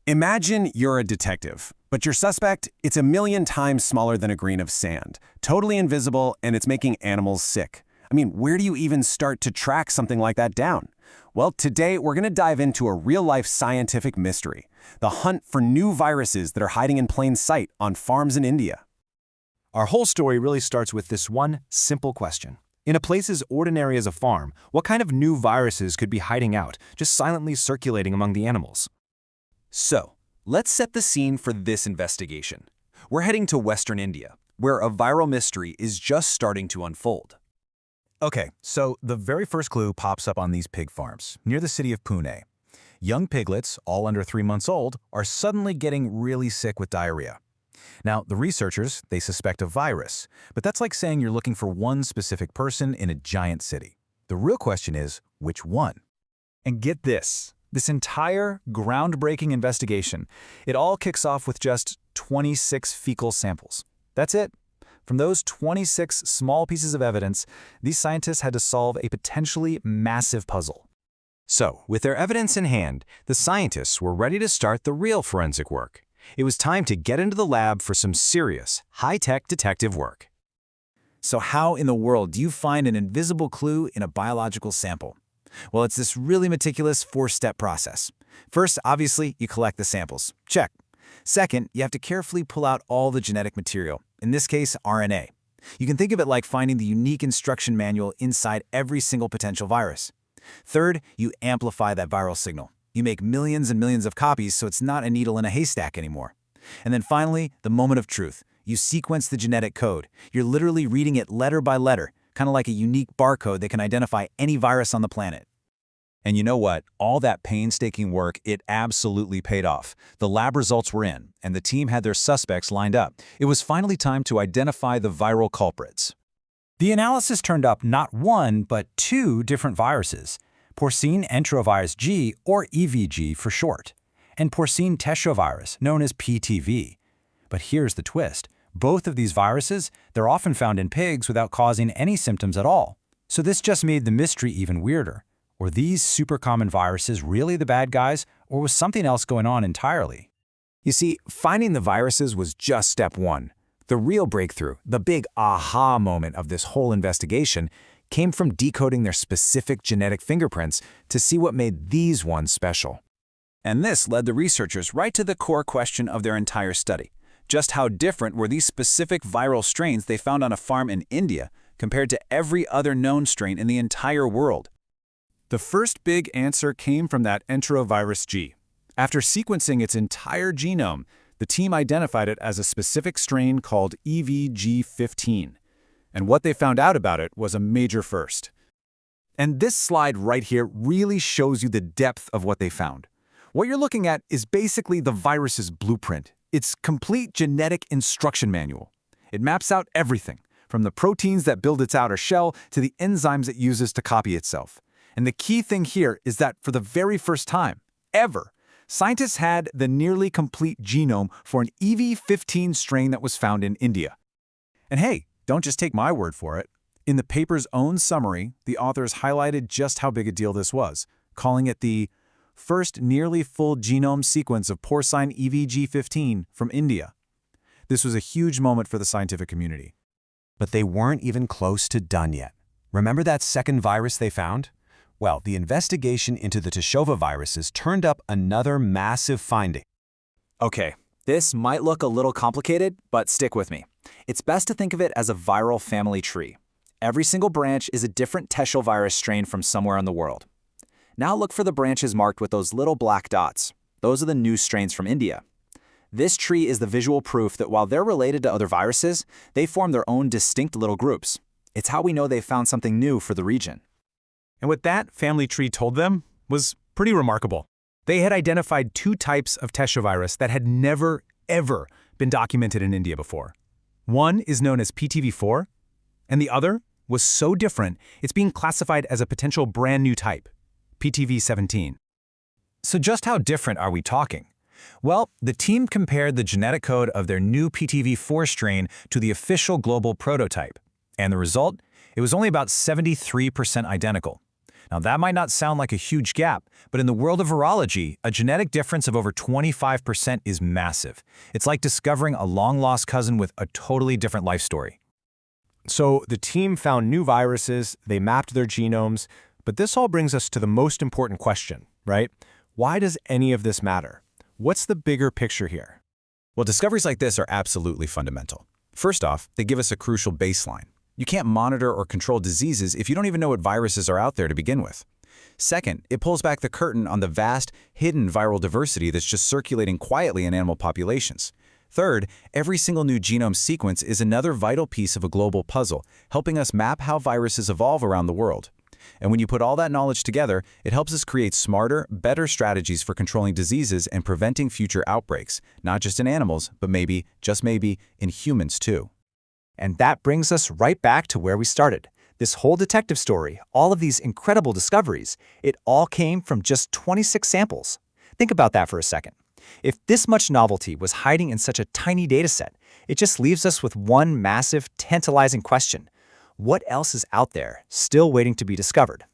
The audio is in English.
Imagine you're a detective, but your suspect, it's a million times smaller than a grain of sand, totally invisible, and it's making animals sick. I mean, where do you even start to track something like that down? Well, today we're going to dive into a real-life scientific mystery, the hunt for new viruses that are hiding in plain sight on farms in India. Our whole story really starts with this one simple question. In a place as ordinary as a farm, what kind of new viruses could be hiding out, just silently circulating among the animals? So, let's set the scene for this investigation. We're heading to Western India, where a viral mystery is just starting to unfold. Okay, so the very first clue pops up on these pig farms, near the city of Pune. Young piglets, all under 3 months old, are suddenly getting really sick with diarrhea. Now, the researchers, they suspect a virus, but that's like saying you're looking for one specific person in a giant city. The real question is, which one? And get this entire groundbreaking investigation, it all kicks off with just 26 fecal samples. That's it. From those 26 small pieces of evidence, these scientists had to solve a potentially massive puzzle. So, with their evidence in hand, the scientists were ready to start the real forensic work. It was time to get into the lab for some serious, high-tech detective work. So how in the world do you find an invisible clue in a biological sample? Well, it's this really meticulous 4-step process. First, obviously, you collect the samples. Check. Second, you have to carefully pull out all the genetic material, in this case, RNA. You can think of it like finding the unique instruction manual inside every single potential virus. Third, you amplify that viral signal. You make millions and millions of copies so it's not a needle in a haystack anymore. And then finally, the moment of truth. You sequence the genetic code. You're literally reading it letter by letter, kind of like a unique barcode that can identify any virus on the planet. And you know what? All that painstaking work, it absolutely paid off. The lab results were in, and the team had their suspects lined up. It was finally time to identify the viral culprits. The analysis turned up not one, but 2 different viruses, Porcine Enterovirus G, or EVG for short, and Porcine Teschovirus, known as PTV. But here's the twist. Both of these viruses, they're often found in pigs without causing any symptoms at all. So this just made the mystery even weirder. Were these super common viruses really the bad guys, or was something else going on entirely? You see, finding the viruses was just step one. The real breakthrough, the big aha moment of this whole investigation, came from decoding their specific genetic fingerprints to see what made these ones special. And this led the researchers right to the core question of their entire study. Just how different were these specific viral strains they found on a farm in India compared to every other known strain in the entire world? The first big answer came from that Enterovirus G. After sequencing its entire genome, the team identified it as a specific strain called EVG15. And what they found out about it was a major first. And this slide right here really shows you the depth of what they found. What you're looking at is basically the virus's blueprint, its complete genetic instruction manual. It maps out everything, from the proteins that build its outer shell to the enzymes it uses to copy itself. And the key thing here is that for the very first time, ever, scientists had the nearly complete genome for an EV15 strain that was found in India. And hey, don't just take my word for it. In the paper's own summary, the authors highlighted just how big a deal this was, calling it the first nearly full genome sequence of porcine EVG15 from India. This was a huge moment for the scientific community. But they weren't even close to done yet. Remember that second virus they found? Well, the investigation into the Teschoviruses turned up another massive finding. Okay, this might look a little complicated, but stick with me. It's best to think of it as a viral family tree. Every single branch is a different Teschovirus strain from somewhere in the world. Now look for the branches marked with those little black dots. Those are the new strains from India. This tree is the visual proof that while they're related to other viruses, they form their own distinct little groups. It's how we know they found something new for the region. And what that family tree told them was pretty remarkable. They had identified 2 types of Teschovirus that had never, ever been documented in India before. One is known as PTV4, and the other was so different it's being classified as a potential brand new type, PTV17. So just how different are we talking? Well, the team compared the genetic code of their new PTV4 strain to the official global prototype. And the result? It was only about 73% identical. Now, that might not sound like a huge gap, but in the world of virology, a genetic difference of over 25% is massive. It's like discovering a long-lost cousin with a totally different life story. So the team found new viruses, they mapped their genomes, but this all brings us to the most important question, right? Why does any of this matter? What's the bigger picture here? Well, discoveries like this are absolutely fundamental. First off, they give us a crucial baseline. You can't monitor or control diseases if you don't even know what viruses are out there to begin with. Second, it pulls back the curtain on the vast, hidden viral diversity that's just circulating quietly in animal populations. Third, every single new genome sequence is another vital piece of a global puzzle, helping us map how viruses evolve around the world. And when you put all that knowledge together, it helps us create smarter, better strategies for controlling diseases and preventing future outbreaks, not just in animals, but maybe, just maybe, in humans too. And that brings us right back to where we started. This whole detective story, all of these incredible discoveries, it all came from just 26 samples. Think about that for a second. If this much novelty was hiding in such a tiny dataset, it just leaves us with one massive, tantalizing question. What else is out there, still waiting to be discovered?